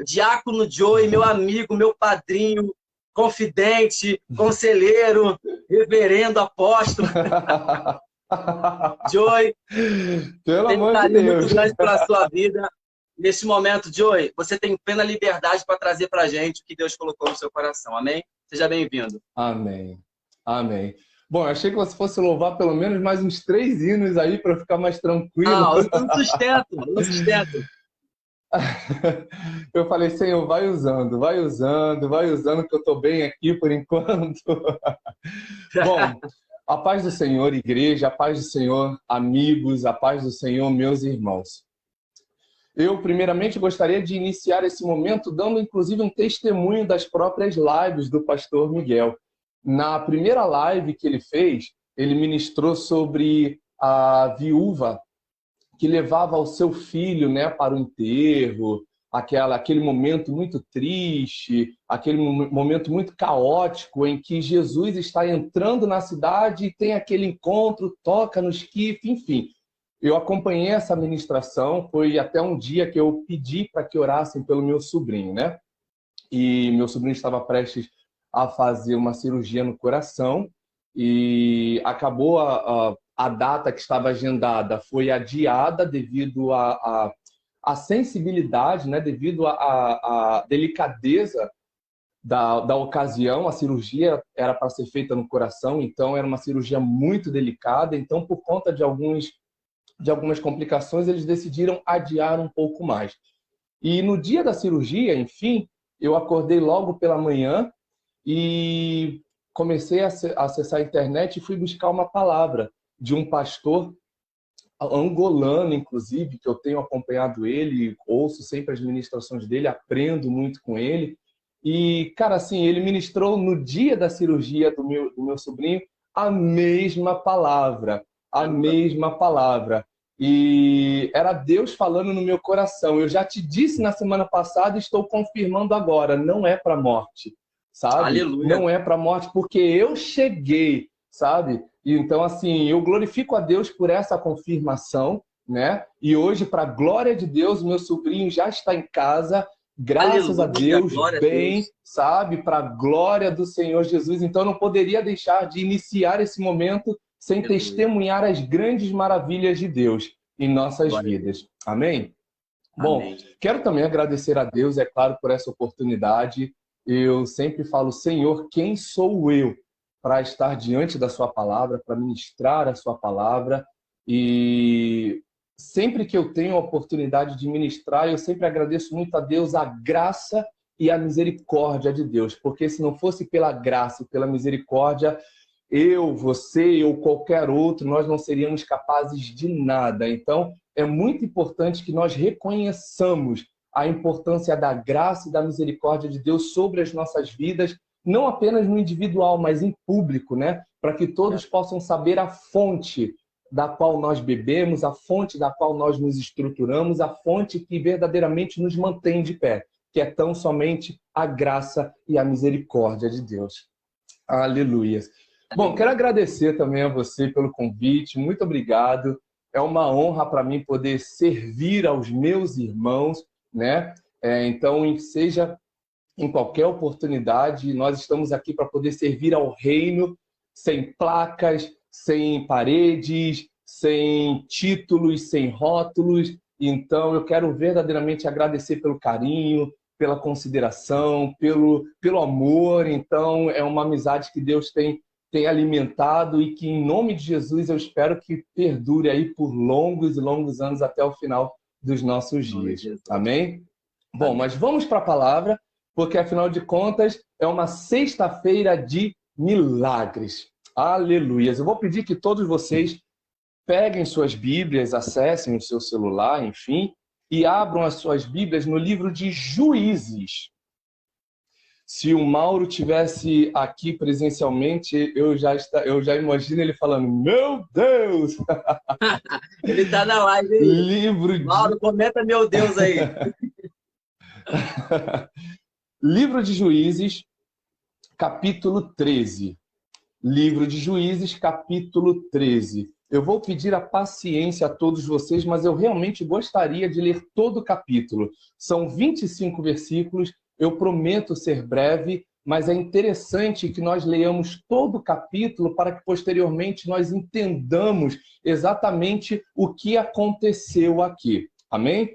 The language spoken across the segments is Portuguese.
Diácono Joey, meu amigo, meu padrinho, confidente, conselheiro, reverendo, apóstolo. Joey, Pelo tenho um amor de carinho muito Deus. grande pela sua vida. Nesse momento, Joey, você tem plena liberdade para trazer para a gente o que Deus colocou no seu coração. Amém? Seja bem-vindo. Amém. Amém. Bom, eu achei que você fosse louvar pelo menos mais uns 3 hinos aí para eu ficar mais tranquilo. Ah, eu não sustento, eu não sustento. Eu falei, Senhor, vai usando, que eu estou bem aqui por enquanto. Bom, a paz do Senhor, igreja, a paz do Senhor, amigos, a paz do Senhor, meus irmãos. Eu, primeiramente, gostaria de iniciar esse momento dando, inclusive, um testemunho das próprias lives do pastor Miguel. Na primeira live que ele fez, ele ministrou sobre a viúva que levava o seu filho, né, para o enterro, aquele momento muito triste, aquele momento muito caótico em que Jesus está entrando na cidade e tem aquele encontro, toca no esquife, enfim. Eu acompanhei essa ministração, foi até um dia que eu pedi para que orassem pelo meu sobrinho, né? E meu sobrinho estava prestes a fazer uma cirurgia no coração e acabou a data que estava agendada foi adiada devido à sensibilidade, né? Devido à delicadeza da ocasião. A cirurgia era para ser feita no coração, então era uma cirurgia muito delicada. Então, por conta de algumas complicações, eles decidiram adiar um pouco mais. E no dia da cirurgia, enfim, eu acordei logo pela manhã e comecei a acessar a internet e fui buscar uma palavra de um pastor angolano, inclusive, que eu tenho acompanhado ele, ouço sempre as ministrações dele, aprendo muito com ele. E, cara, assim, ele ministrou no dia da cirurgia do meu sobrinho a mesma palavra, a mesma palavra. E era Deus falando no meu coração. Eu já te disse na semana passada e estou confirmando agora, não é para morte, sabe? Aleluia. Não é para morte porque eu cheguei, sabe? E então, assim, eu glorifico a Deus por essa confirmação, né? E hoje, para a glória de Deus, meu sobrinho já está em casa, graças a Aleluia. Deus, Glória a bem, Deus. sabe? Para a glória do Senhor Jesus. Então, eu não poderia deixar de iniciar esse momento sem Aleluia. testemunhar as grandes maravilhas de Deus em nossas Glória a vidas. Deus. Amém? Bom, Amém. quero também agradecer a Deus, é claro, por essa oportunidade. Eu sempre falo, Senhor, quem sou eu para estar diante da sua palavra, para ministrar a sua palavra? E sempre que eu tenho a oportunidade de ministrar, eu sempre agradeço muito a Deus a graça e a misericórdia de Deus, porque se não fosse pela graça e pela misericórdia, eu, você ou qualquer outro, nós não seríamos capazes de nada. Então, é muito importante que nós reconheçamos a importância da graça e da misericórdia de Deus sobre as nossas vidas, não apenas no individual, mas em público, né? Para que todos possam saber a fonte da qual nós bebemos, a fonte da qual nós nos estruturamos, a fonte que verdadeiramente nos mantém de pé, que é tão somente a graça e a misericórdia de Deus. Aleluia. Bom, quero agradecer também a você pelo convite, muito obrigado. É uma honra para mim poder servir aos meus irmãos, né? Então, seja em qualquer oportunidade, nós estamos aqui para poder servir ao reino, sem placas, sem paredes, sem títulos, sem rótulos. Então, eu quero verdadeiramente agradecer pelo carinho, pela consideração, pelo amor. Então, é uma amizade que Deus tem alimentado e que, em nome de Jesus, eu espero que perdure aí por longos e longos anos até o final dos nossos dias. Amém? Bom, mas vamos para a palavra, porque, afinal de contas, é uma sexta-feira de milagres. Aleluias. Eu vou pedir que todos vocês peguem suas Bíblias, acessem o seu celular, enfim, e abram as suas Bíblias no livro de Juízes. Se o Mauro tivesse aqui presencialmente, eu já imagino ele falando, meu Deus! Ele está na live aí. Livro de... Mauro, comenta meu Deus aí. Livro de Juízes, capítulo 13. Livro de Juízes, capítulo 13. Eu vou pedir a paciência a todos vocês, mas eu realmente gostaria de ler todo o capítulo. São 25 versículos, eu prometo ser breve, mas é interessante que nós leiamos todo o capítulo para que posteriormente nós entendamos exatamente o que aconteceu aqui. Amém?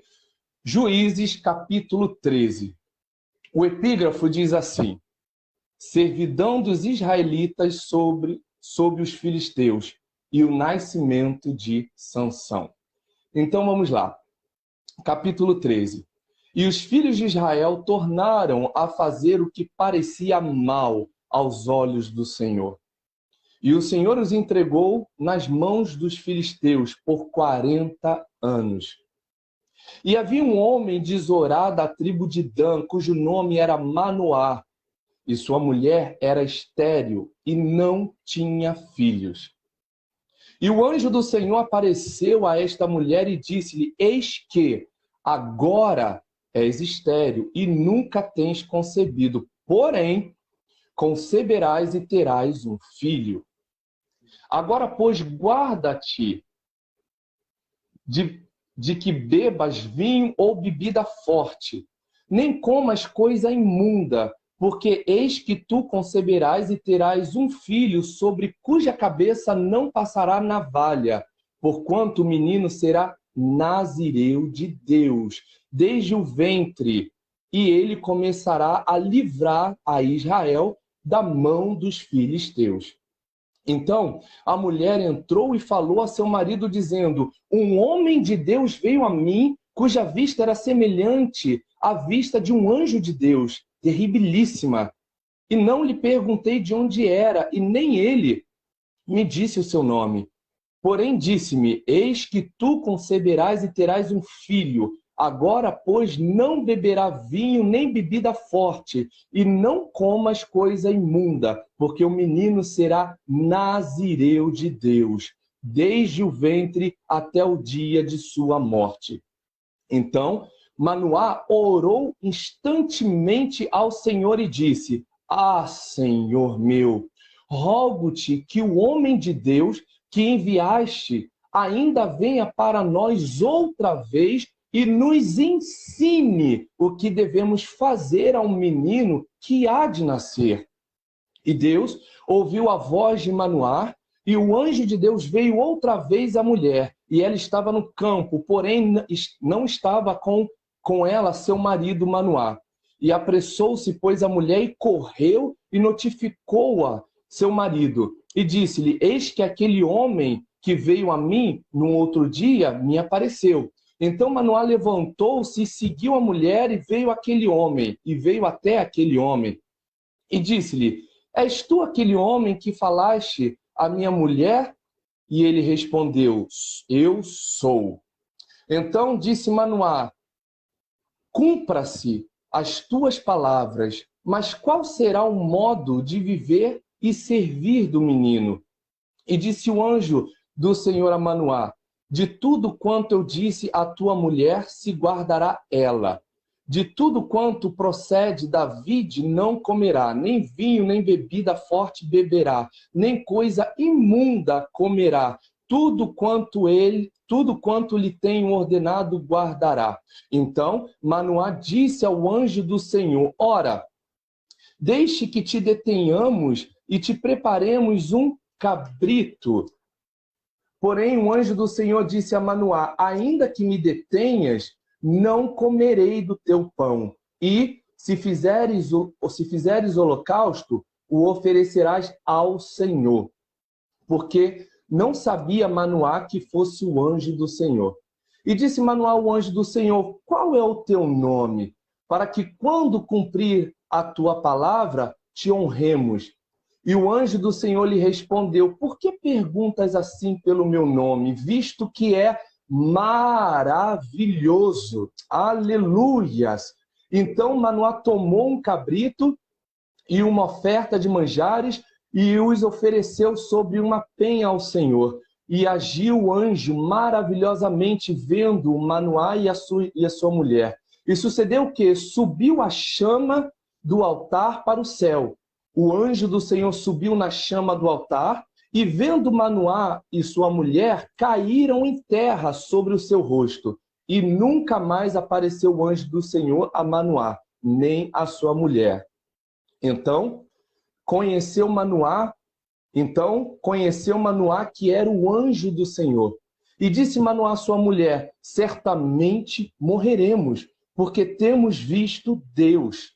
Juízes, capítulo 13. O epígrafo diz assim: servidão dos israelitas sobre os filisteus e o nascimento de Sansão. Então vamos lá. Capítulo 13. E os filhos de Israel tornaram a fazer o que parecia mal aos olhos do Senhor. E o Senhor os entregou nas mãos dos filisteus por 40 anos. E havia um homem de Zorá, da tribo de Dan, cujo nome era Manoá, e sua mulher era estéril e não tinha filhos. E o anjo do Senhor apareceu a esta mulher e disse-lhe: eis que agora és estéril e nunca tens concebido, porém conceberás e terás um filho. Agora, pois, guarda-te de que bebas vinho ou bebida forte, nem comas coisa imunda, porque eis que tu conceberás e terás um filho, sobre cuja cabeça não passará navalha, porquanto o menino será nazireu de Deus, desde o ventre, e ele começará a livrar a Israel da mão dos filisteus. Então, a mulher entrou e falou a seu marido, dizendo: um homem de Deus veio a mim, cuja vista era semelhante à vista de um anjo de Deus, terribilíssima. E não lhe perguntei de onde era, e nem ele me disse o seu nome. Porém disse-me: eis que tu conceberás e terás um filho. Agora, pois, não beberá vinho nem bebida forte, e não comas coisa imunda, porque o menino será nazireu de Deus, desde o ventre até o dia de sua morte. Então, Manoá orou instantemente ao Senhor e disse: ah, Senhor meu, rogo-te que o homem de Deus que enviaste ainda venha para nós outra vez e nos ensine o que devemos fazer ao menino que há de nascer. E Deus ouviu a voz de Manoá, e o anjo de Deus veio outra vez à mulher, e ela estava no campo, porém não estava com ela seu marido Manoá. E apressou-se, pois, a mulher, e correu e notificou-a seu marido, e disse-lhe: eis que aquele homem que veio a mim no outro dia me apareceu. Então Manoá levantou-se e seguiu a mulher, e veio até aquele homem. E disse-lhe: és tu aquele homem que falaste à minha mulher? E ele respondeu: eu sou. Então disse Manoá: cumpra-se as tuas palavras, mas qual será o modo de viver e servir do menino? E disse o anjo do Senhor a Manoá: de tudo quanto eu disse à tua mulher se guardará ela. De tudo quanto procede da vide não comerá, nem vinho, nem bebida forte beberá, nem coisa imunda comerá. Tudo quanto lhe tenho ordenado guardará. Então Manoá disse ao anjo do Senhor: ora, deixe que te detenhamos e te preparemos um cabrito. Porém, o anjo do Senhor disse a Manoá: ainda que me detenhas, não comerei do teu pão. E, se fizeres holocausto, o oferecerás ao Senhor. Porque não sabia Manoá que fosse o anjo do Senhor. E disse Manoá ao anjo do Senhor: qual é o teu nome? Para que, quando cumprir a tua palavra, te honremos. E o anjo do Senhor lhe respondeu: por que perguntas assim pelo meu nome, visto que é maravilhoso? Aleluias! Então Manoá tomou um cabrito e uma oferta de manjares e os ofereceu sobre uma penha ao Senhor. E agiu o anjo maravilhosamente, vendo Manoá e a sua mulher. E sucedeu que subiu a chama do altar para o céu. O anjo do Senhor subiu na chama do altar, E vendo Manoá e sua mulher, caíram em terra sobre o seu rosto. E nunca mais apareceu o anjo do Senhor a Manoá, nem a sua mulher. Então conheceu Manoá que era o anjo do Senhor. E disse Manoá à sua mulher: certamente morreremos, porque temos visto Deus.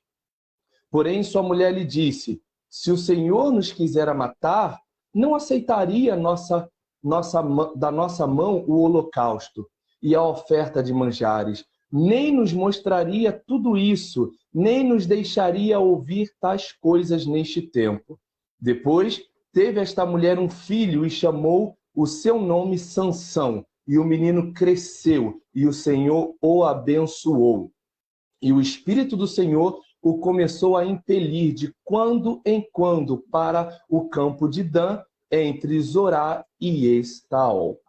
Porém, sua mulher lhe disse: se o Senhor nos quisera matar, não aceitaria da nossa mão o holocausto e a oferta de manjares, nem nos mostraria tudo isso, nem nos deixaria ouvir tais coisas neste tempo. Depois teve esta mulher um filho e chamou o seu nome Sansão, e o menino cresceu, e o Senhor o abençoou. E o Espírito do Senhor o começou a impelir de quando em quando para o campo de Dan, entre Zorá e Estaol.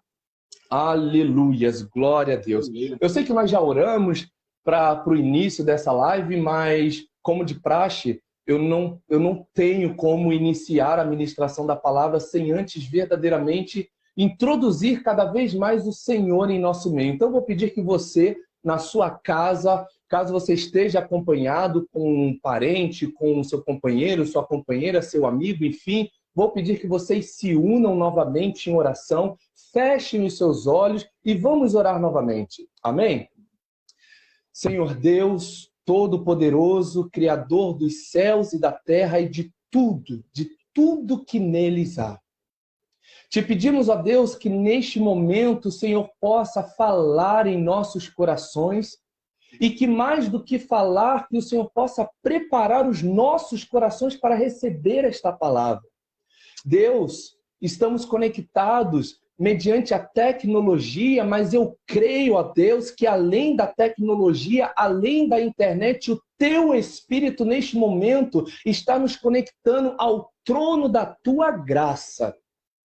Aleluias, glória a Deus. Eu sei que nós já oramos para o início dessa live, mas como de praxe, eu não tenho como iniciar a ministração da palavra sem antes verdadeiramente introduzir cada vez mais o Senhor em nosso meio. Então, eu vou pedir que você, na sua casa, caso você esteja acompanhado com um parente, com seu companheiro, sua companheira, seu amigo, enfim, vou pedir que vocês se unam novamente em oração, fechem os seus olhos e vamos orar novamente. Amém? Senhor Deus, Todo-Poderoso, Criador dos céus e da terra e de tudo que neles há. Te pedimos, ó Deus, que neste momento o Senhor possa falar em nossos corações e que mais do que falar, que o Senhor possa preparar os nossos corações para receber esta palavra. Deus, estamos conectados mediante a tecnologia, mas eu creio, ó Deus, que além da tecnologia, além da internet, o Teu Espírito neste momento está nos conectando ao trono da Tua graça.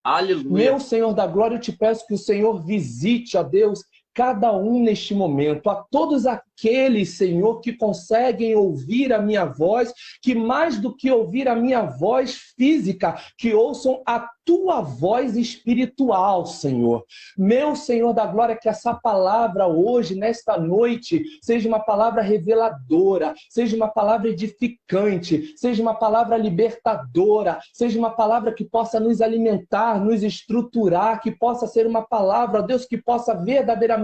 Aleluia. Meu Senhor da glória, eu te peço que o Senhor visite, ó Deus, cada um neste momento, a todos aqueles, Senhor, que conseguem ouvir a minha voz, que mais do que ouvir a minha voz física, que ouçam a tua voz espiritual, Senhor. Meu Senhor da glória, que essa palavra hoje, nesta noite, seja uma palavra reveladora, seja uma palavra edificante, seja uma palavra libertadora, seja uma palavra que possa nos alimentar, nos estruturar, que possa ser uma palavra, ó Deus, que possa verdadeiramente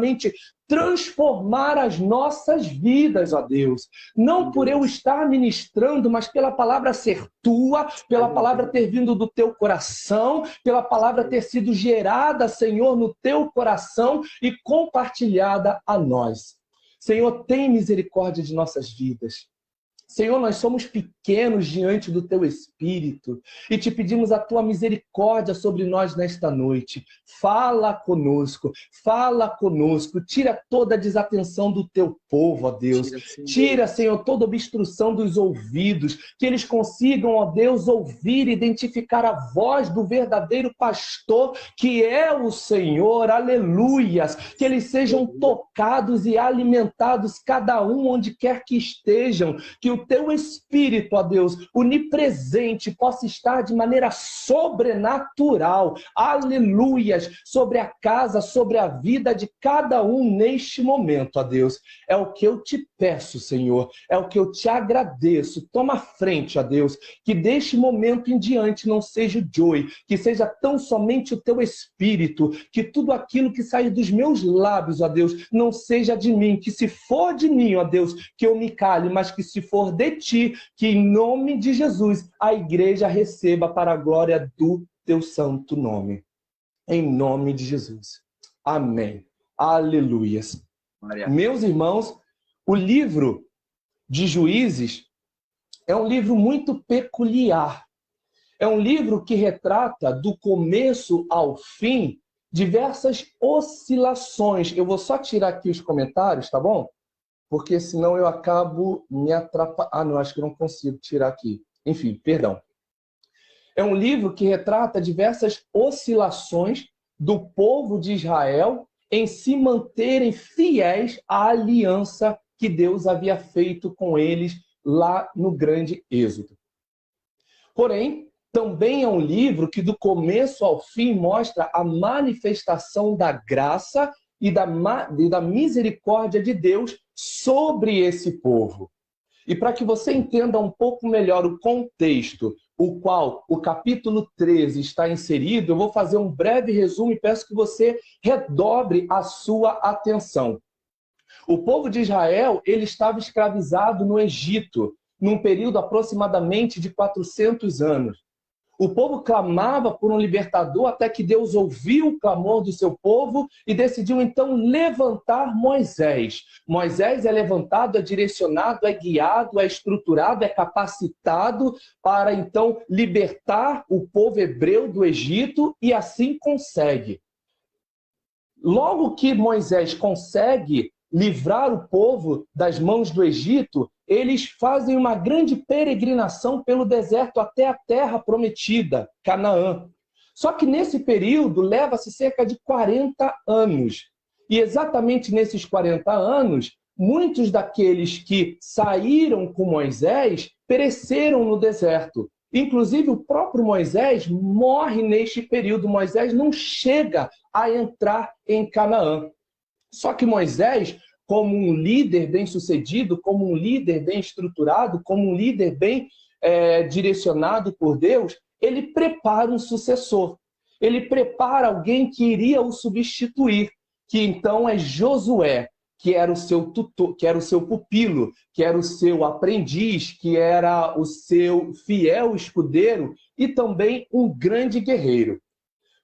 transformar as nossas vidas, ó Deus. Não por eu estar ministrando, mas pela palavra ser tua, pela palavra ter vindo do teu coração, pela palavra ter sido gerada, Senhor, no teu coração e compartilhada a nós. Senhor, tem misericórdia de nossas vidas. Senhor, nós somos pequenos diante do Teu Espírito e te pedimos a Tua misericórdia sobre nós nesta noite. Fala conosco, tira toda a desatenção do Teu povo, ó Deus. Tira, Senhor, toda obstrução dos ouvidos, que eles consigam, ó Deus, ouvir e identificar a voz do verdadeiro pastor, que é o Senhor, aleluias. Que eles sejam tocados e alimentados, cada um onde quer que estejam, que o Teu Espírito, ó Deus, onipresente, possa estar de maneira sobrenatural, aleluias, sobre a casa, sobre a vida de cada um neste momento, ó Deus. É o que eu te peço, Senhor, é o que eu te agradeço. Toma frente, ó Deus, que deste momento em diante não seja o Joey, que seja tão somente o Teu Espírito, que tudo aquilo que sai dos meus lábios, ó Deus, não seja de mim, que se for de mim, ó Deus, que eu me cale, mas que se for de Ti, que em nome de Jesus a igreja receba para a glória do Teu santo nome. Em nome de Jesus. Amém. Aleluias. Maria. Meus irmãos, o livro de Juízes é um livro muito peculiar. É um livro que retrata do começo ao fim diversas oscilações. Eu vou só tirar aqui os comentários, tá bom? Porque senão eu acabo me atrapalhando. Ah, não, acho que eu não consigo tirar aqui. Enfim, perdão. É um livro que retrata diversas oscilações do povo de Israel em se manterem fiéis à aliança que Deus havia feito com eles lá no grande Êxodo. Porém, também é um livro que do começo ao fim mostra a manifestação da graça e da misericórdia de Deus sobre esse povo. E para que você entenda um pouco melhor o contexto, o qual o capítulo 13 está inserido, eu vou fazer um breve resumo e peço que você redobre a sua atenção. O povo de Israel, ele estava escravizado no Egito, num período aproximadamente de 400 anos. O povo clamava por um libertador até que Deus ouviu o clamor do seu povo e decidiu então levantar Moisés. Moisés é levantado, é direcionado, é guiado, é estruturado, é capacitado para então libertar o povo hebreu do Egito e assim consegue. Logo que Moisés consegue livrar o povo das mãos do Egito, eles fazem uma grande peregrinação pelo deserto até a terra prometida, Canaã. Só que nesse período leva-se cerca de 40 anos. E exatamente nesses 40 anos, muitos daqueles que saíram com Moisés pereceram no deserto. Inclusive, o próprio Moisés morre neste período. Moisés não chega a entrar em Canaã. Só que Moisés, como um líder bem-sucedido, como um líder bem estruturado, como um líder bem direcionado por Deus, ele prepara um sucessor. Ele prepara alguém que iria o substituir, que então é Josué, que era o seu tutor, que era o seu pupilo, que era o seu aprendiz, que era o seu fiel escudeiro e também um grande guerreiro.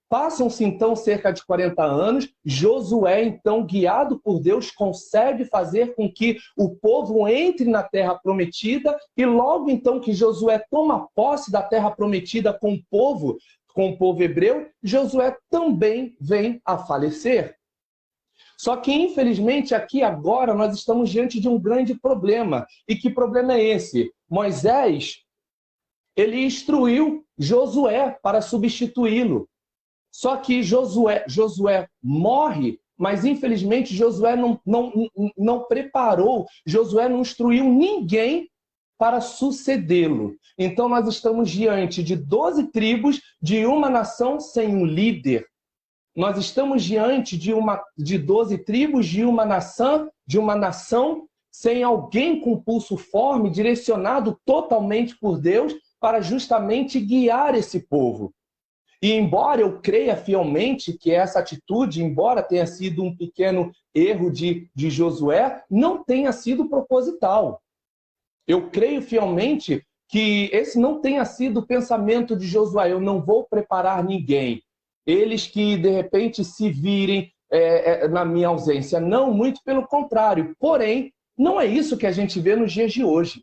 Passam-se, então, cerca de 40 anos. Josué, então, guiado por Deus, consegue fazer com que o povo entre na terra prometida e logo, então, que Josué toma posse da terra prometida com o povo hebreu, Josué também vem a falecer. Só que, infelizmente, aqui agora nós estamos diante de um grande problema. E que problema é esse? Moisés, ele instruiu Josué para substituí-lo. Só que Josué morre, mas infelizmente Josué não preparou, Josué não instruiu ninguém para sucedê-lo. Então nós estamos diante de 12 tribos, de uma nação sem um líder. Nós estamos diante de 12 tribos, de uma nação sem alguém com pulso firme, direcionado totalmente por Deus para justamente guiar esse povo. E embora eu creia fielmente que essa atitude, embora tenha sido um pequeno erro de Josué, não tenha sido proposital. Eu creio fielmente que esse não tenha sido o pensamento de Josué. Eu não vou preparar ninguém. Eles que, de repente, se virem na minha ausência. Não, muito pelo contrário. Porém, não é isso que a gente vê nos dias de hoje.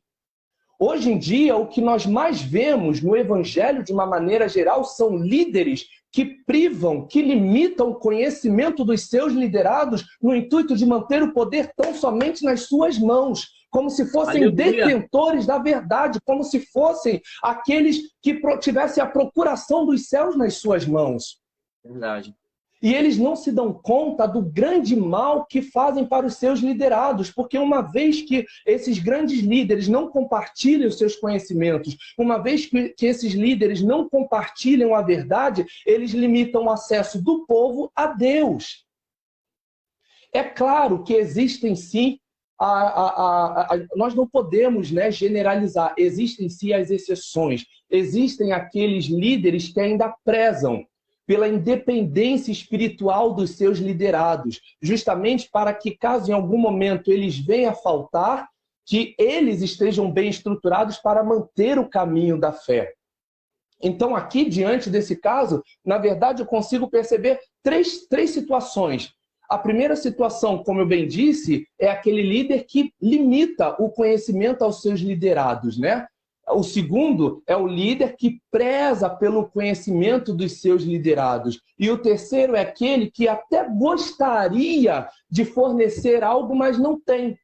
Hoje em dia, o que nós mais vemos no Evangelho, de uma maneira geral, são líderes que privam, que limitam o conhecimento dos seus liderados no intuito de manter o poder tão somente nas suas mãos, como se fossem Aleluia. detentores da verdade, como se fossem aqueles que tivessem a procuração dos céus nas suas mãos. Verdade. E eles não se dão conta do grande mal que fazem para os seus liderados, porque uma vez que esses grandes líderes não compartilham os seus conhecimentos, uma vez que esses líderes não compartilham a verdade, eles limitam o acesso do povo a Deus. É claro que existem sim, nós não podemos generalizar, existem sim as exceções, existem aqueles líderes que ainda prezam pela independência espiritual dos seus liderados, justamente para que, caso em algum momento eles venham a faltar, que eles estejam bem estruturados para manter o caminho da fé. Então, aqui, diante desse caso, na verdade, eu consigo perceber três situações. A primeira situação, como eu bem disse, é aquele líder que limita o conhecimento aos seus liderados, né? O segundo é o líder que preza pelo conhecimento dos seus liderados. E o terceiro é aquele que até gostaria de fornecer algo, mas não tem.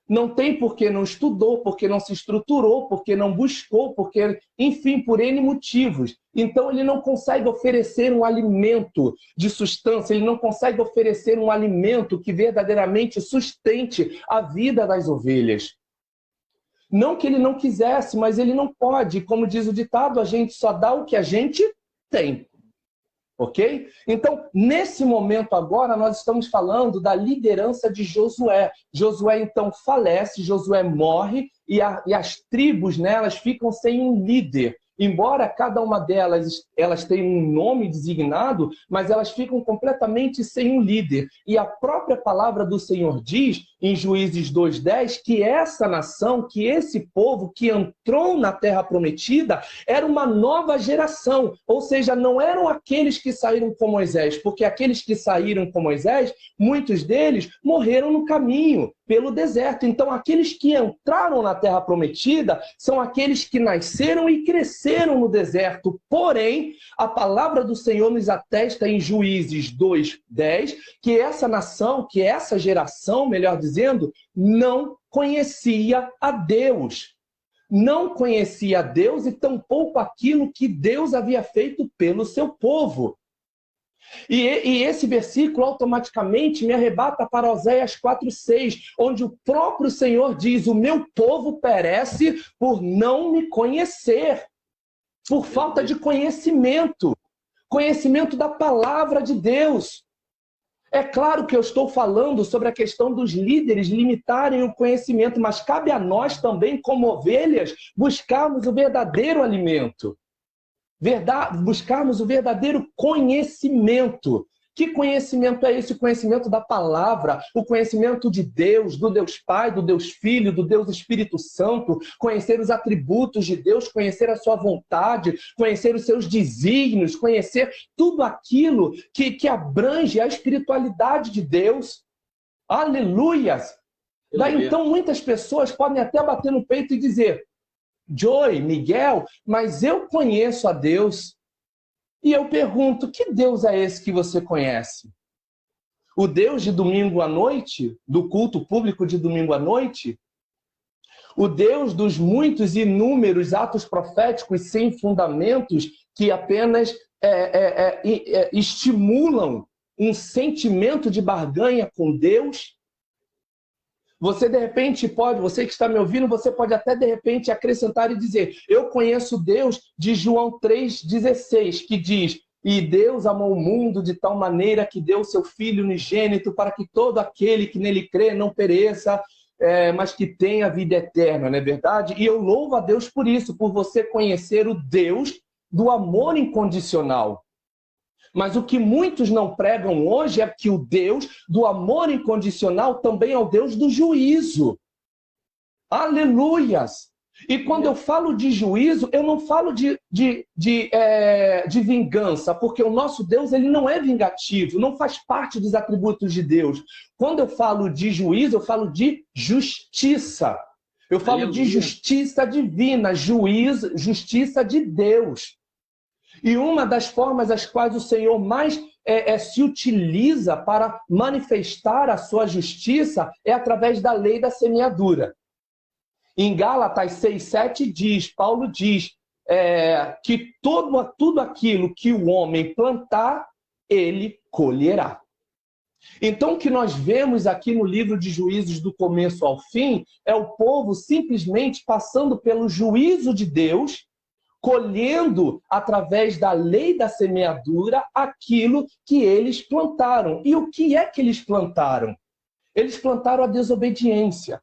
Não tem porque não estudou, porque não se estruturou, porque não buscou, porque, enfim, por N motivos. Então, ele não consegue oferecer um alimento de substância, ele não consegue oferecer um alimento que verdadeiramente sustente a vida das ovelhas. Não que ele não quisesse, mas ele não pode. Como diz o ditado, a gente só dá o que a gente tem. Ok? Então, nesse momento agora, nós estamos falando da liderança de Josué. Josué, então, falece, Josué morre, e as tribos, né, elas ficam sem um líder. Embora cada uma delas elas tenha um nome designado, mas elas ficam completamente sem um líder. E a própria palavra do Senhor diz, em Juízes 2:10, que essa nação, que esse povo que entrou na Terra Prometida, era uma nova geração. Ou seja, não eram aqueles que saíram com Moisés, porque aqueles que saíram com Moisés, muitos deles morreram no caminho, pelo deserto. Então, aqueles que entraram na Terra Prometida são aqueles que nasceram e cresceram no deserto. Porém, a palavra do Senhor nos atesta em Juízes 2:10 que essa nação, que essa geração, melhor dizendo, não conhecia a Deus. Não conhecia a Deus e tampouco aquilo que Deus havia feito pelo seu povo. E esse versículo automaticamente me arrebata para Oséias 4:6, onde o próprio Senhor diz: o meu povo perece por não me conhecer, por falta de conhecimento, conhecimento da palavra de Deus. É claro que eu estou falando sobre a questão dos líderes limitarem o conhecimento, mas cabe a nós também, como ovelhas, buscarmos o verdadeiro alimento. Buscarmos o verdadeiro conhecimento. Que conhecimento é esse? O conhecimento da palavra, o conhecimento de Deus, do Deus Pai, do Deus Filho, do Deus Espírito Santo, conhecer os atributos de Deus, conhecer a sua vontade, conhecer os seus desígnios, conhecer tudo aquilo que abrange a espiritualidade de Deus. Aleluias! Daí, então, muitas pessoas podem até bater no peito e dizer: Joey, Miguel, mas eu conheço a Deus. E eu pergunto, que Deus é esse que você conhece? O Deus de domingo à noite? Do culto público de domingo à noite? O Deus dos muitos e inúmeros atos proféticos sem fundamentos que apenas estimulam um sentimento de barganha com Deus? Você, de repente, você que está me ouvindo, você pode até, de repente, acrescentar e dizer: eu conheço Deus de João 3,16, que diz: e Deus amou o mundo de tal maneira que deu o seu Filho unigênito para que todo aquele que nele crê não pereça, mas que tenha vida eterna, não é verdade? E eu louvo a Deus por isso, por você conhecer o Deus do amor incondicional. Mas o que muitos não pregam hoje é que o Deus do amor incondicional também é o Deus do juízo. Aleluias! E quando eu falo de juízo, eu não falo de vingança, porque o nosso Deus ele não é vingativo, não faz parte dos atributos de Deus. Quando eu falo de juízo, eu falo de justiça. Eu falo de justiça divina, juízo, justiça de Deus. E uma das formas as quais o Senhor mais se utiliza para manifestar a sua justiça é através da lei da semeadura. Em Gálatas 6:7 Paulo diz que tudo aquilo que o homem plantar, ele colherá. Então, o que nós vemos aqui no livro de Juízes, do começo ao fim, é o povo simplesmente passando pelo juízo de Deus, colhendo, através da lei da semeadura, aquilo que eles plantaram. E o que é que eles plantaram? Eles plantaram a desobediência.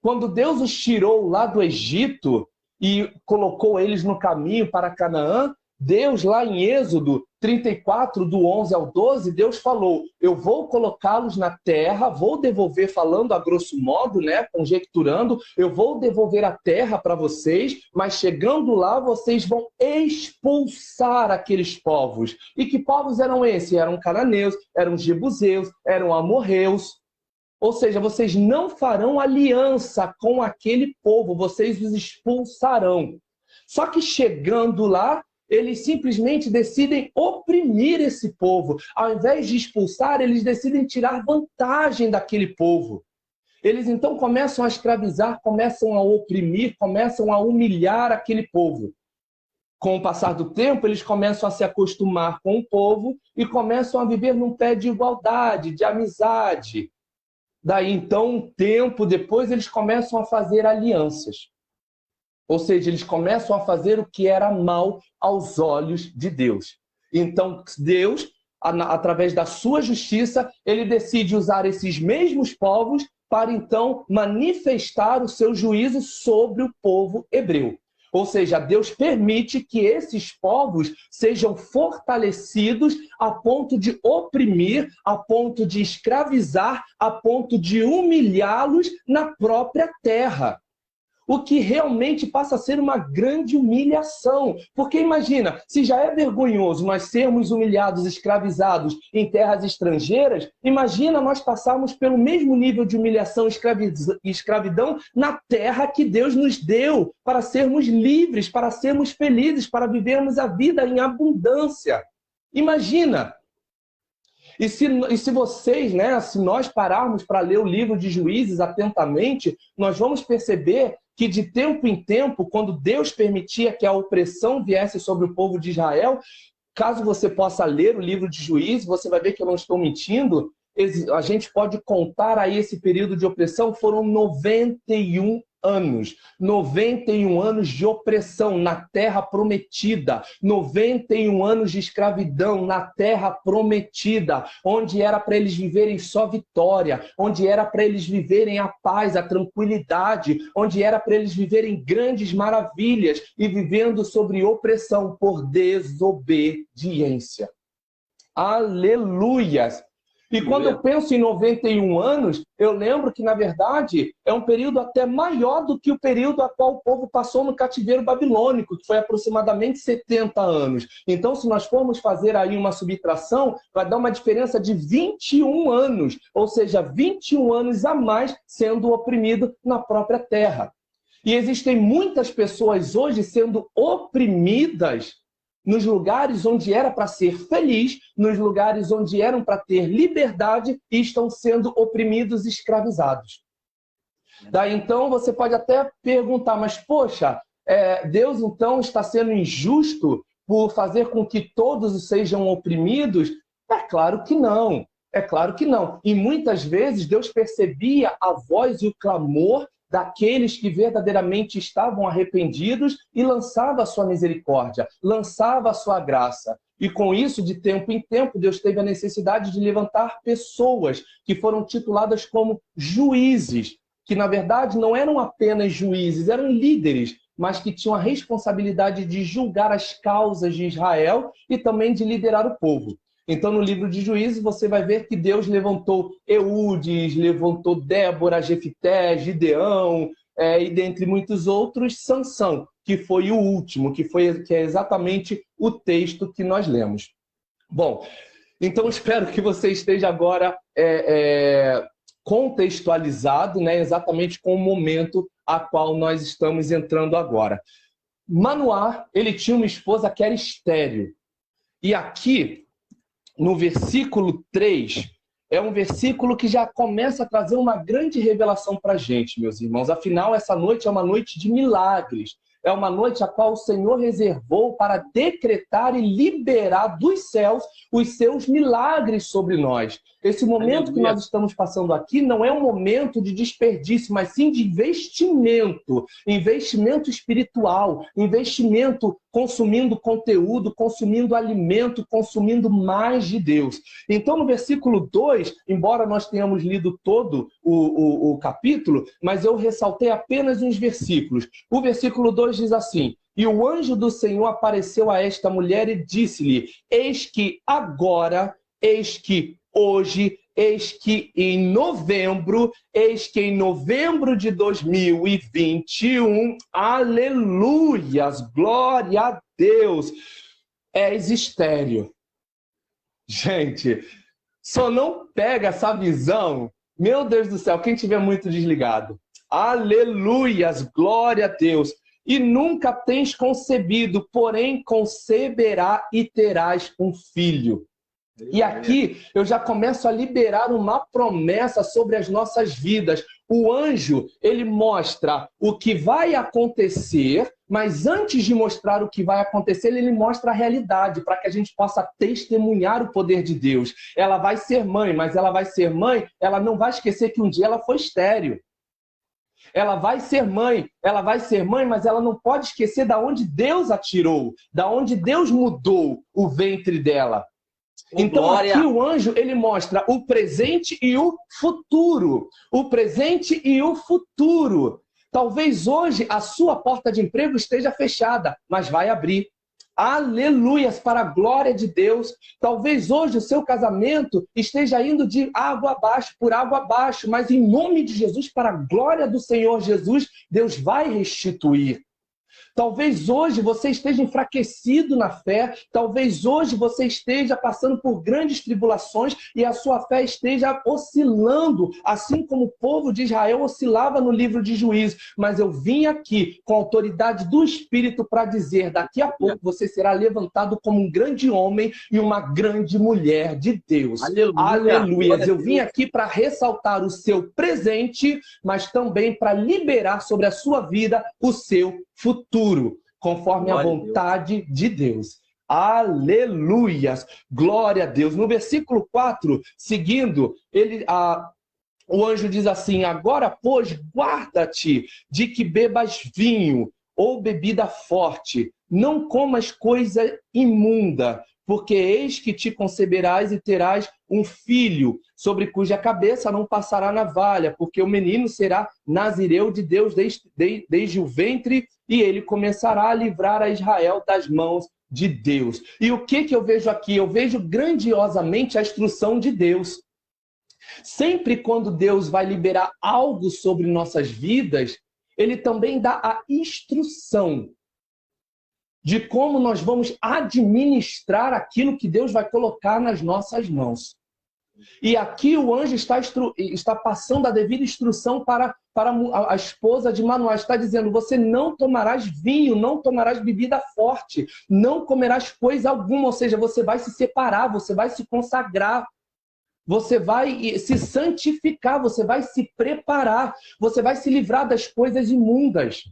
Quando Deus os tirou lá do Egito e colocou eles no caminho para Canaã, Deus, lá em Êxodo 34, do 11 ao 12, Deus falou: eu vou colocá-los na terra, vou devolver, falando a grosso modo, né, conjecturando, eu vou devolver a terra para vocês, mas chegando lá, vocês vão expulsar aqueles povos. E que povos eram esses? Eram cananeus, eram jebuseus, eram amorreus. Ou seja, vocês não farão aliança com aquele povo, vocês os expulsarão. Só que chegando lá, eles simplesmente decidem oprimir esse povo. Ao invés de expulsar, eles decidem tirar vantagem daquele povo. Eles então começam a escravizar, começam a oprimir, começam a humilhar aquele povo. Com o passar do tempo, eles começam a se acostumar com o povo e começam a viver num pé de igualdade, de amizade. Daí, então, um tempo depois, eles começam a fazer alianças. Ou seja, eles começam a fazer o que era mal aos olhos de Deus. Então, Deus, através da sua justiça, ele decide usar esses mesmos povos para, então, manifestar o seu juízo sobre o povo hebreu. Ou seja, Deus permite que esses povos sejam fortalecidos a ponto de oprimir, a ponto de escravizar, a ponto de humilhá-los na própria terra. O que realmente passa a ser uma grande humilhação. Porque imagina, se já é vergonhoso nós sermos humilhados, escravizados em terras estrangeiras, imagina nós passarmos pelo mesmo nível de humilhação e escravidão na terra que Deus nos deu para sermos livres, para sermos felizes, para vivermos a vida em abundância. Imagina! E se vocês, né, se nós pararmos para ler o livro de Juízes atentamente, nós vamos perceber que de tempo em tempo, quando Deus permitia que a opressão viesse sobre o povo de Israel, caso você possa ler o livro de Juízes, você vai ver que eu não estou mentindo, a gente pode contar aí esse período de opressão, foram 91 anos. 91 anos de opressão na terra prometida. 91 anos de escravidão na terra prometida, onde era para eles viverem só vitória, onde era para eles viverem a paz, a tranquilidade, onde era para eles viverem grandes maravilhas e vivendo sobre opressão por desobediência. Aleluias! E quando eu penso em 91 anos, eu lembro que, na verdade, é um período até maior do que o período a qual o povo passou no cativeiro babilônico, que foi aproximadamente 70 anos. Então, se nós formos fazer aí uma subtração, vai dar uma diferença de 21 anos, ou seja, 21 anos a mais sendo oprimido na própria terra. E existem muitas pessoas hoje sendo oprimidas nos lugares onde era para ser feliz, nos lugares onde eram para ter liberdade e estão sendo oprimidos e escravizados. Daí então você pode até perguntar, mas poxa, Deus então está sendo injusto por fazer com que todos sejam oprimidos? É claro que não, é claro que não. E muitas vezes Deus percebia a voz e o clamor daqueles que verdadeiramente estavam arrependidos e lançava a sua misericórdia, lançava a sua graça. E com isso, de tempo em tempo, Deus teve a necessidade de levantar pessoas que foram tituladas como juízes, que na verdade não eram apenas juízes, eram líderes, mas que tinham a responsabilidade de julgar as causas de Israel e também de liderar o povo. Então, no livro de Juízes, você vai ver que Deus levantou Eudes, levantou Débora, Jefité, Gideão, e dentre muitos outros, Sansão, que foi o último, que é exatamente o texto que nós lemos. Bom, então espero que você esteja agora contextualizado, né, exatamente com o momento a qual nós estamos entrando agora. Manoá, ele tinha uma esposa que era estéril. E aqui, no versículo 3, é um versículo que já começa a trazer uma grande revelação para a gente, meus irmãos. Afinal, essa noite é uma noite de milagres. É uma noite a qual o Senhor reservou para decretar e liberar dos céus os seus milagres sobre nós. Esse momento que nós estamos passando aqui não é um momento de desperdício, mas sim de investimento. Investimento espiritual, investimento consumindo conteúdo, consumindo alimento, consumindo mais de Deus. Então, no versículo 2, embora nós tenhamos lido todo o capítulo, mas eu ressaltei apenas uns versículos. O versículo 2 diz assim: e o anjo do Senhor apareceu a esta mulher e disse-lhe: eis que agora, eis que hoje, eis que em novembro de 2021, aleluias, glória a Deus, és estéril. Gente, só não pega essa visão, meu Deus do céu, quem tiver muito desligado. Aleluias, glória a Deus. E nunca tens concebido, porém conceberá e terás um filho. E aqui eu já começo a liberar uma promessa sobre as nossas vidas. O anjo, ele mostra o que vai acontecer, mas antes de mostrar o que vai acontecer, ele mostra a realidade, para que a gente possa testemunhar o poder de Deus. Ela vai ser mãe, mas ela vai ser mãe, ela não vai esquecer que um dia ela foi estéril. Ela vai ser mãe, mas ela não pode esquecer da onde Deus a tirou, da onde Deus mudou o ventre dela. Então aqui o anjo, ele mostra o presente e o futuro. O presente e o futuro. Talvez hoje a sua porta de emprego esteja fechada, mas vai abrir. Aleluias, para a glória de Deus. Talvez hoje o seu casamento esteja indo de água abaixo, por água abaixo, mas em nome de Jesus, para a glória do Senhor Jesus, Deus vai restituir. Talvez hoje você esteja enfraquecido na fé, talvez hoje você esteja passando por grandes tribulações e a sua fé esteja oscilando, assim como o povo de Israel oscilava no livro de Juízes. Mas eu vim aqui com a autoridade do Espírito para dizer, daqui a pouco você será levantado como um grande homem e uma grande mulher de Deus. Aleluia. Eu vim aqui para ressaltar o seu presente, mas também para liberar sobre a sua vida o seu futuro, conforme a vontade de Deus. Aleluias! Glória a Deus. No versículo 4, seguindo, o anjo diz assim: agora, pois, guarda-te de que bebas vinho ou bebida forte, não comas coisa imunda, porque eis que te conceberás e terás um filho, sobre cuja cabeça não passará navalha, porque o menino será nazireu de Deus desde o ventre, e ele começará a livrar a Israel das mãos de Deus. E o que eu vejo aqui? Eu vejo grandiosamente a instrução de Deus. Sempre quando Deus vai liberar algo sobre nossas vidas, ele também dá a instrução de como nós vamos administrar aquilo que Deus vai colocar nas nossas mãos. E aqui o anjo está passando a devida instrução para a esposa de Manoá. Está dizendo: você não tomarás vinho, não tomarás bebida forte, não comerás coisa alguma. Ou seja, você vai se separar, você vai se consagrar, você vai se santificar, você vai se preparar, você vai se livrar das coisas imundas.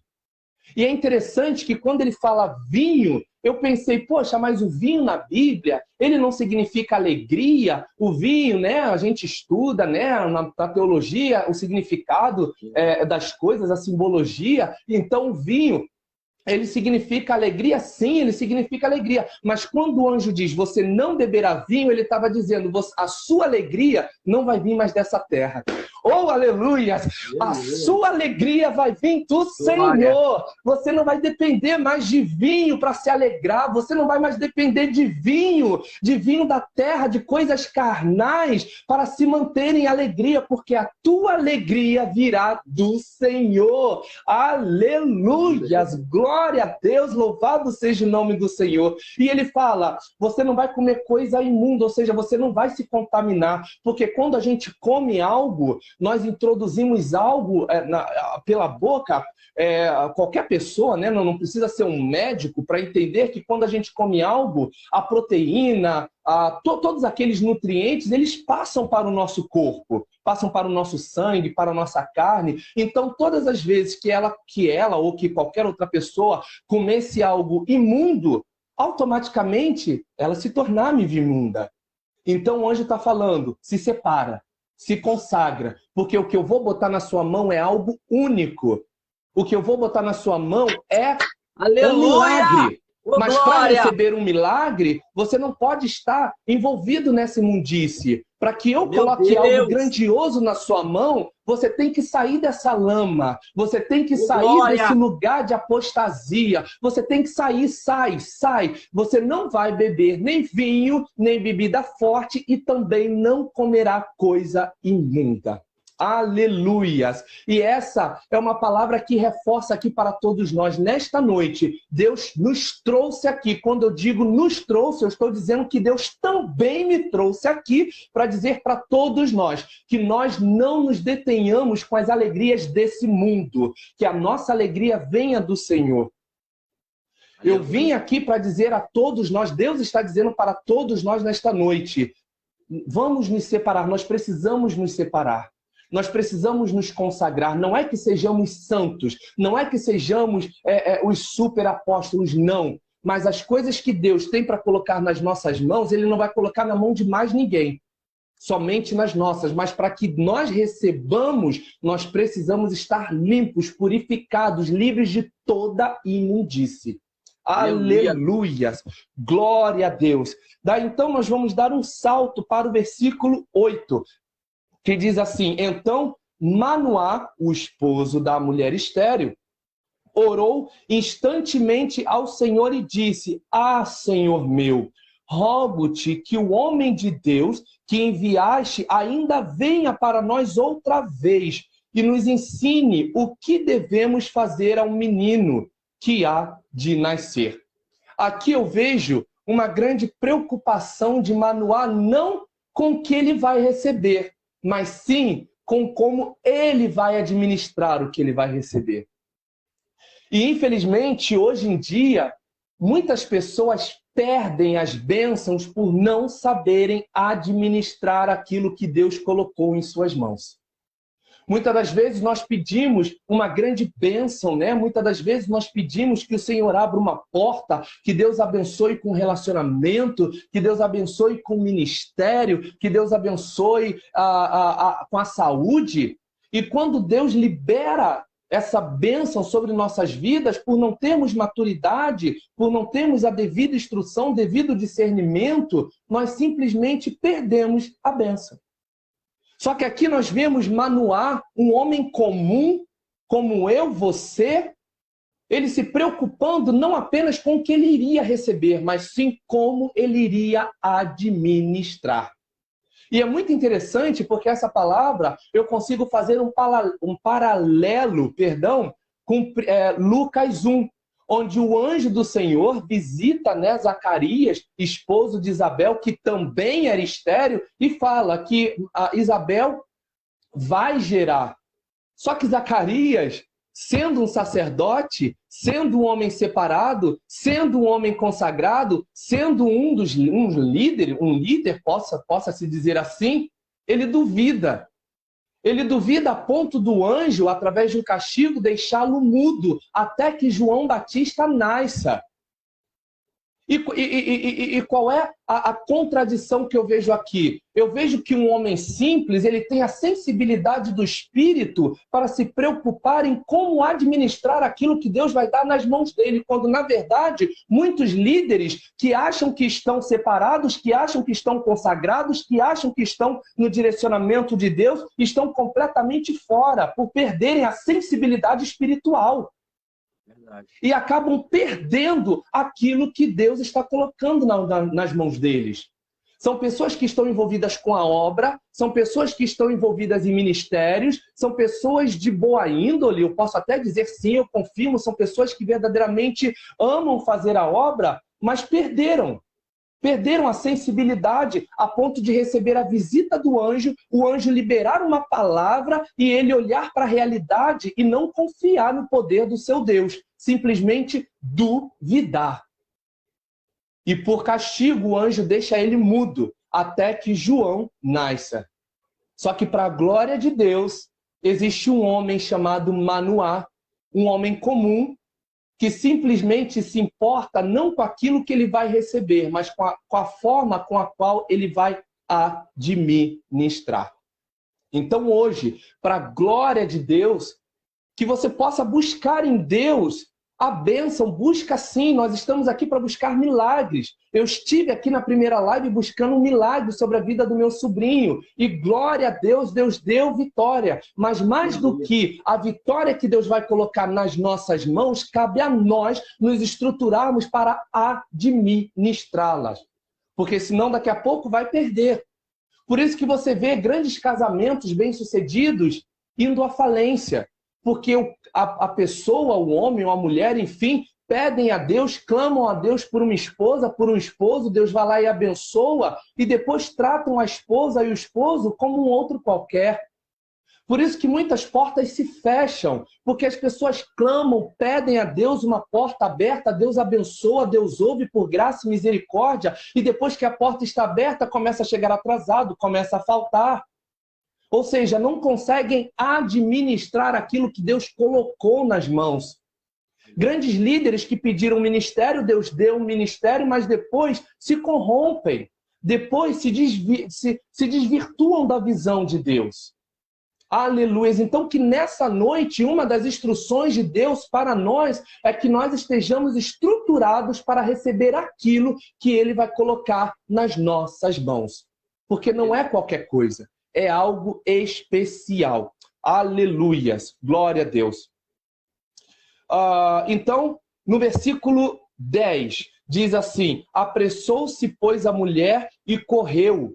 E é interessante que quando ele fala vinho, eu pensei, poxa, mas o vinho na Bíblia, ele não significa alegria. O vinho, né, a gente estuda, né, na teologia, o significado das coisas, a simbologia. Então o vinho, ele significa alegria? Sim, ele significa alegria. Mas quando o anjo diz, você não beberá vinho, ele estava dizendo, a sua alegria não vai vir mais dessa terra. Oh, aleluia! A sua alegria vai vir do Senhor. Você não vai depender mais de vinho para se alegrar. Você não vai mais depender de vinho da terra, de coisas carnais, para se manter em alegria, porque a tua alegria virá do Senhor. Aleluias! Glória a Deus, louvado seja o nome do Senhor. E ele fala, você não vai comer coisa imunda, ou seja, você não vai se contaminar, porque quando a gente come algo, nós introduzimos algo pela boca, qualquer pessoa, né, não precisa ser um médico para entender que quando a gente come algo, a proteína, todos aqueles nutrientes, eles passam para o nosso corpo, passam para o nosso sangue, para a nossa carne. Então, todas as vezes que ela ou que qualquer outra pessoa comesse algo imundo, automaticamente ela se tornava imunda. Então, o anjo está falando, se separa, se consagra, porque o que eu vou botar na sua mão é algo único. O que eu vou botar na sua mão é um milagre. Mas para receber um milagre, você não pode estar envolvido nessa imundície. Para que eu coloque algo grandioso na sua mão, você tem que sair dessa lama. Você tem que sair desse lugar de apostasia. Você tem que sair, sai. Você não vai beber nem vinho, nem bebida forte e também não comerá coisa imunda. Aleluias! E essa é uma palavra que reforça aqui para todos nós. Nesta noite, Deus nos trouxe aqui. Quando eu digo nos trouxe, eu estou dizendo que Deus também me trouxe aqui para dizer para todos nós que nós não nos detenhamos com as alegrias desse mundo, que a nossa alegria venha do Senhor. Eu vim aqui para dizer a todos nós, Deus está dizendo para todos nós nesta noite, vamos nos separar, nós precisamos nos separar. Nós precisamos nos consagrar. Não é que sejamos santos, não é que sejamos os super apóstolos, não. Mas as coisas que Deus tem para colocar nas nossas mãos, Ele não vai colocar na mão de mais ninguém. somente nas nossas, mas para que nós recebamos, nós precisamos estar limpos, purificados, livres de toda imundície. Aleluia. Aleluia! Glória a Deus. Daí então nós vamos dar um salto para o versículo 8, que diz assim: então Manoá, o esposo da mulher estéril, orou instantemente ao Senhor e disse: ah, Senhor meu, rogo-te que o homem de Deus que enviaste ainda venha para nós outra vez e nos ensine o que devemos fazer ao menino que há de nascer. Aqui eu vejo uma grande preocupação de Manoá, não com o que ele vai receber, mas sim com como ele vai administrar o que ele vai receber. E, infelizmente, hoje em dia, muitas pessoas perdem as bênçãos por não saberem administrar aquilo que Deus colocou em suas mãos. Muitas das vezes nós pedimos uma grande bênção, né? Muitas das vezes nós pedimos que o Senhor abra uma porta, que Deus abençoe com relacionamento, que Deus abençoe com ministério, que Deus abençoe com a saúde. E quando Deus libera essa bênção sobre nossas vidas, por não termos maturidade, por não termos a devida instrução, devido discernimento, nós simplesmente perdemos a bênção. Só que aqui nós vemos Manoá, um homem comum, como eu, você, ele se preocupando não apenas com o que ele iria receber, mas sim como ele iria administrar. E é muito interessante porque essa palavra eu consigo fazer um paralelo, com Lucas 1, onde o anjo do Senhor visita, né, Zacarias, esposo de Isabel, que também era estéril, e fala que a Isabel vai gerar. Só que Zacarias, sendo um sacerdote, sendo um homem separado, sendo um homem consagrado, sendo um líder, possa se dizer assim, ele duvida. Ele duvida a ponto do anjo, através de um castigo, deixá-lo mudo, até que João Batista nasça. E qual é a contradição que eu vejo aqui? Eu vejo que um homem simples, ele tem a sensibilidade do espírito para se preocupar em como administrar aquilo que Deus vai dar nas mãos dele, quando, na verdade, muitos líderes que acham que estão separados, que acham que estão consagrados, que acham que estão no direcionamento de Deus, estão completamente fora, por perderem a sensibilidade espiritual. E acabam perdendo aquilo que Deus está colocando nas mãos deles. São pessoas que estão envolvidas com a obra, são pessoas que estão envolvidas em ministérios, são pessoas de boa índole, eu posso até dizer sim, eu confirmo, são pessoas que verdadeiramente amam fazer a obra, mas perderam a sensibilidade a ponto de receber a visita do anjo, o anjo liberar uma palavra e ele olhar para a realidade e não confiar no poder do seu Deus, simplesmente duvidar. E por castigo o anjo deixa ele mudo até que João nasça. Só que para a glória de Deus existe um homem chamado Manoá, um homem comum, que simplesmente se importa não com aquilo que ele vai receber, mas com a forma com a qual ele vai administrar. Então hoje, para a glória de Deus, que você possa buscar em Deus a bênção, busca sim, nós estamos aqui para buscar milagres. Eu estive aqui na primeira live buscando um milagre sobre a vida do meu sobrinho. E glória a Deus, Deus deu vitória. Mas mais do que a vitória que Deus vai colocar nas nossas mãos, cabe a nós nos estruturarmos para administrá-las. Porque senão daqui a pouco vai perder. Por isso que você vê grandes casamentos bem-sucedidos indo à falência. Porque a pessoa, o homem ou a mulher, enfim, pedem a Deus, clamam a Deus por uma esposa, por um esposo, Deus vai lá e abençoa, e depois tratam a esposa e o esposo como um outro qualquer. Por isso que muitas portas se fecham, porque as pessoas clamam, pedem a Deus uma porta aberta, Deus abençoa, Deus ouve por graça e misericórdia, e depois que a porta está aberta, começa a chegar atrasado, começa a faltar. Ou seja, não conseguem administrar aquilo que Deus colocou nas mãos. Grandes líderes que pediram ministério, Deus deu um ministério, mas depois se corrompem. depois se desvirtuam da visão de Deus. Aleluia. Então, que nessa noite, uma das instruções de Deus para nós é que nós estejamos estruturados para receber aquilo que Ele vai colocar nas nossas mãos. Porque não é qualquer coisa, é algo especial. Aleluias. Glória a Deus. Então, no versículo 10, diz assim: apressou-se, pois, a mulher e correu.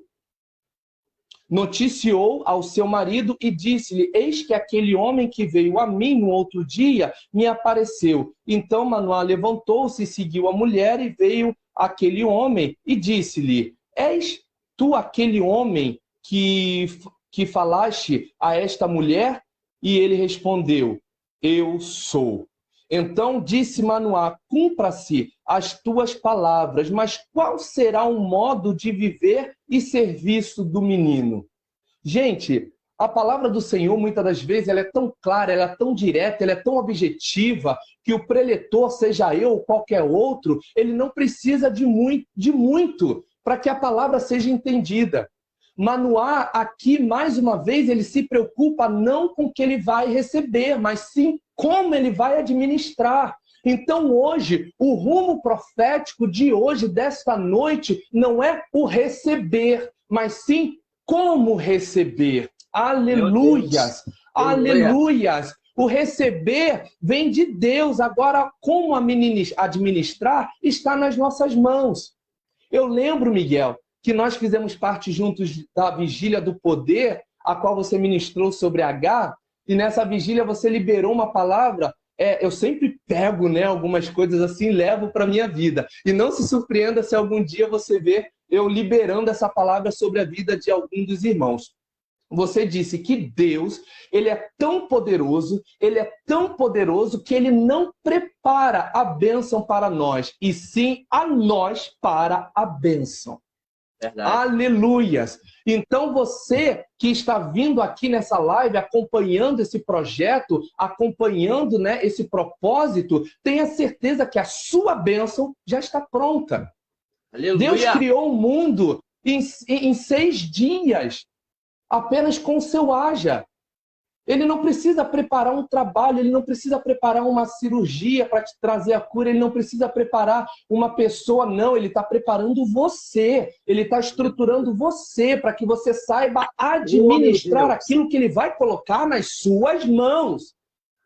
Noticiou ao seu marido e disse-lhe: eis que aquele homem que veio a mim no outro dia me apareceu. Então Manoá levantou-se e seguiu a mulher, e veio aquele homem e disse-lhe: és tu aquele homem que falaste a esta mulher? E ele respondeu: eu sou. Então disse Manoá: cumpra-se as tuas palavras, mas qual será o modo de viver e serviço do menino? Gente, a palavra do Senhor, muitas das vezes, ela é tão clara, ela é tão direta, ela é tão objetiva, que o preletor, seja eu ou qualquer outro, ele não precisa de muito para que a palavra seja entendida. Manoá, aqui, mais uma vez, ele se preocupa não com o que ele vai receber, mas sim como ele vai administrar. Então, hoje, o rumo profético de hoje, desta noite, não é o receber, mas sim como receber. Aleluias! Aleluias! O receber vem de Deus. Agora, como administrar está nas nossas mãos. Eu lembro, Miguel, que nós fizemos parte juntos da Vigília do Poder, a qual você ministrou sobre H, e nessa vigília você liberou uma palavra. Eu sempre pego, né, algumas coisas assim e levo para a minha vida. E não se surpreenda se algum dia você ver eu liberando essa palavra sobre a vida de algum dos irmãos. Você disse que Deus, ele é tão poderoso que ele não prepara a bênção para nós, e sim a nós para a bênção. Verdade. Aleluias! Então você que está vindo aqui nessa live, acompanhando esse projeto, acompanhando, né, esse propósito, tenha certeza que a sua bênção já está pronta. Aleluia. Deus criou o mundo em 6 dias, apenas com o seu haja. Ele não precisa preparar um trabalho, ele não precisa preparar uma cirurgia para te trazer a cura, ele não precisa preparar uma pessoa, não. Ele está preparando você, ele está estruturando você para que você saiba administrar aquilo que ele vai colocar nas suas mãos.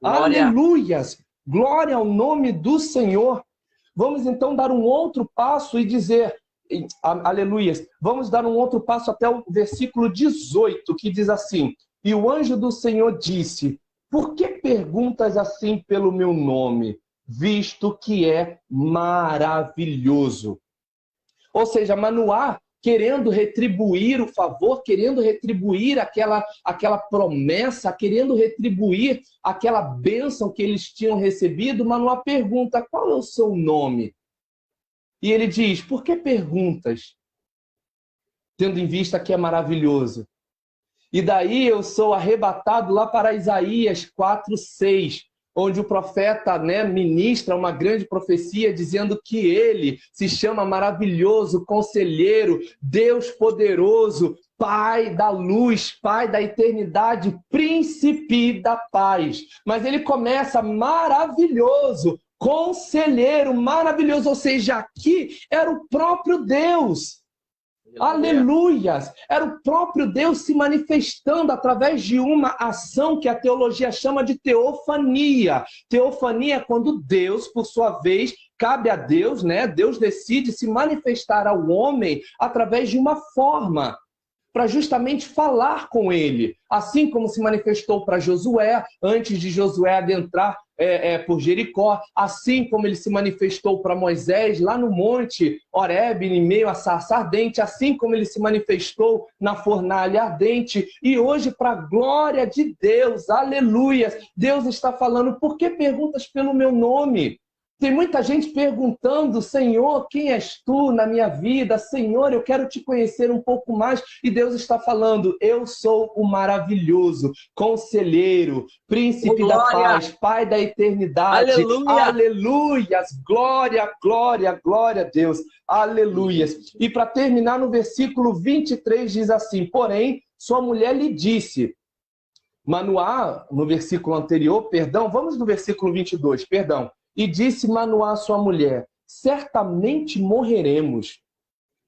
Glória. Aleluias! Glória ao nome do Senhor. Vamos então dar um outro passo e dizer, aleluias, vamos dar um outro passo até o versículo 18, que diz assim: e o anjo do Senhor disse: por que perguntas assim pelo meu nome, visto que é maravilhoso? Ou seja, Manoá querendo retribuir o favor, querendo retribuir aquela promessa, querendo retribuir aquela bênção que eles tinham recebido, Manoá pergunta: qual é o seu nome? E ele diz: por que perguntas? Tendo em vista que é maravilhoso. E daí eu sou arrebatado lá para Isaías 4:6, onde o profeta, né, ministra uma grande profecia dizendo que ele se chama maravilhoso, conselheiro, Deus poderoso, Pai da luz, Pai da eternidade, príncipe da paz. Mas ele começa maravilhoso, conselheiro, maravilhoso, ou seja, aqui era o próprio Deus. Aleluias! Era o próprio Deus se manifestando através de uma ação que a teologia chama de teofania. Teofania é quando Deus, por sua vez, cabe a Deus, né? Deus decide se manifestar ao homem através de uma forma, para justamente falar com ele. Assim como se manifestou para Josué, antes de Josué adentrar por Jericó, assim como ele se manifestou para Moisés lá no monte Horebe, em meio à sarça ardente, assim como ele se manifestou na fornalha ardente, e hoje, para a glória de Deus, aleluia, Deus está falando: por que perguntas pelo meu nome? Tem muita gente perguntando, Senhor, quem és tu na minha vida? Senhor, eu quero te conhecer um pouco mais. E Deus está falando, eu sou o maravilhoso, conselheiro, príncipe da paz, pai da eternidade. Aleluia! Aleluias! Glória, glória, glória a Deus. Aleluias. E para terminar no versículo 23 diz assim, porém, sua mulher lhe disse, Manoá, no versículo anterior, perdão, vamos no versículo 22, perdão. E disse Manoá à sua mulher, certamente morreremos,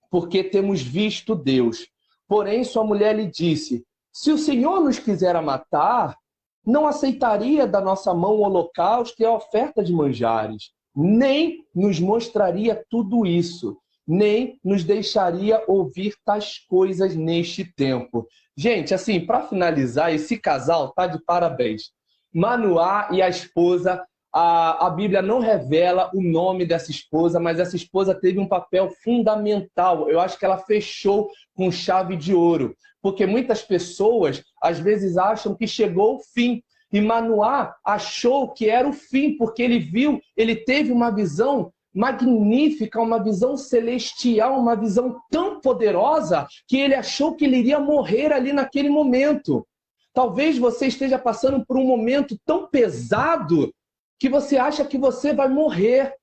porque temos visto Deus. Porém, sua mulher lhe disse, se o Senhor nos quisera matar, não aceitaria da nossa mão o holocausto e a oferta de manjares, nem nos mostraria tudo isso, nem nos deixaria ouvir tais coisas neste tempo. Gente, assim, para finalizar, esse casal tá de parabéns. Manoá e a esposa, a Bíblia não revela o nome dessa esposa, mas essa esposa teve um papel fundamental. Eu acho que ela fechou com chave de ouro, porque muitas pessoas, às vezes, acham que chegou o fim. E Manoá achou que era o fim, porque ele teve uma visão magnífica, uma visão celestial, uma visão tão poderosa, que ele achou que ele iria morrer ali naquele momento. Talvez você esteja passando por um momento tão pesado que você acha que você vai morrer.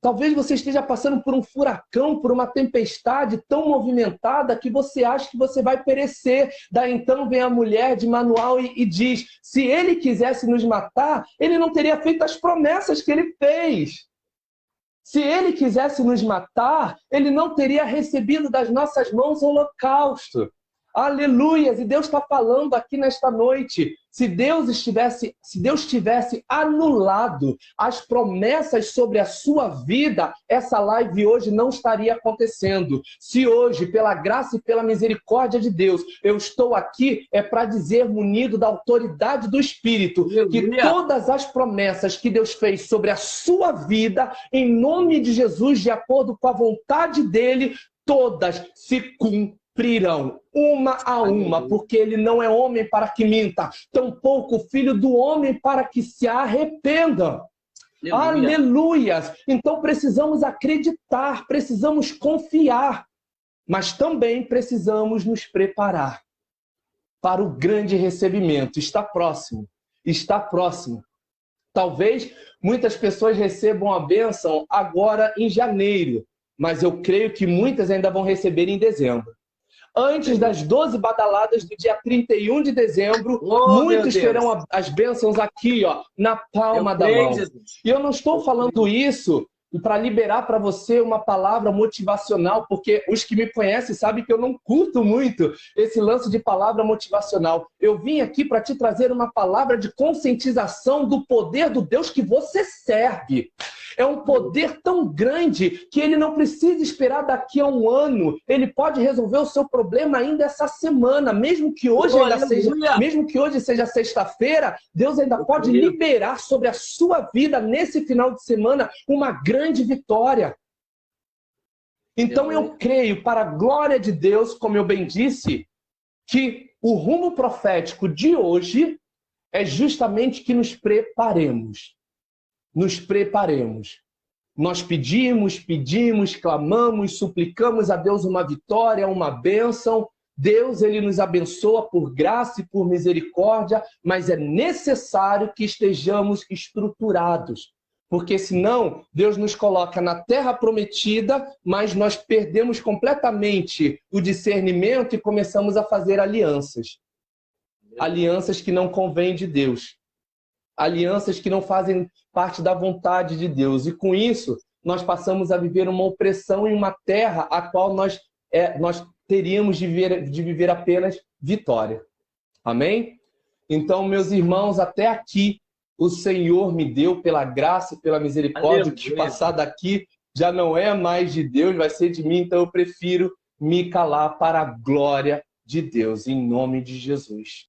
Talvez você esteja passando por um furacão, por uma tempestade tão movimentada que você acha que você vai perecer. Daí então vem a mulher de Manoá e diz, se ele quisesse nos matar, ele não teria feito as promessas que ele fez. Se ele quisesse nos matar, ele não teria recebido das nossas mãos o holocausto. Aleluias! E Deus está falando aqui nesta noite. Se Deus tivesse anulado as promessas sobre a sua vida, essa live hoje não estaria acontecendo. Se hoje, pela graça e pela misericórdia de Deus, eu estou aqui, é para dizer, munido da autoridade do Espírito, que todas as promessas que Deus fez sobre a sua vida, em nome de Jesus, de acordo com a vontade dele, todas se cumprirão, uma a uma, porque ele não é homem para que minta, tampouco filho do homem para que se arrependa. Aleluias! Então precisamos acreditar, precisamos confiar, mas também precisamos nos preparar para o grande recebimento. Está próximo, está próximo. Talvez muitas pessoas recebam a bênção agora em janeiro, mas eu creio que muitas ainda vão receber em dezembro. Antes das 12 badaladas do dia 31 de dezembro, muitos terão as bênçãos aqui, ó, na palma da mão. E eu não estou falando isso para liberar para você uma palavra motivacional, porque os que me conhecem sabem que eu não curto muito esse lance de palavra motivacional. Eu vim aqui para te trazer uma palavra de conscientização do poder do Deus que você serve. É um poder tão grande que ele não precisa esperar daqui a um ano. Ele pode resolver o seu problema ainda essa semana, mesmo que hoje seja sexta-feira, Deus ainda pode liberar sobre a sua vida nesse final de semana uma grande vitória. Então eu creio, para a glória de Deus, como eu bem disse, que o rumo profético de hoje é justamente que nos preparemos. Nos preparemos. Nós pedimos, clamamos, suplicamos a Deus uma vitória, uma bênção. Deus, ele nos abençoa por graça e por misericórdia, mas é necessário que estejamos estruturados. Porque senão, Deus nos coloca na terra prometida, mas nós perdemos completamente o discernimento e começamos a fazer alianças. Alianças que não convêm de Deus. Alianças que não fazem parte da vontade de Deus. E com isso, nós passamos a viver uma opressão em uma terra a qual nós teríamos de viver apenas vitória. Amém? Então, meus irmãos, até aqui, o Senhor me deu pela graça e pela misericórdia. O que passar daqui já não é mais de Deus, vai ser de mim. Então, eu prefiro me calar para a glória de Deus, em nome de Jesus.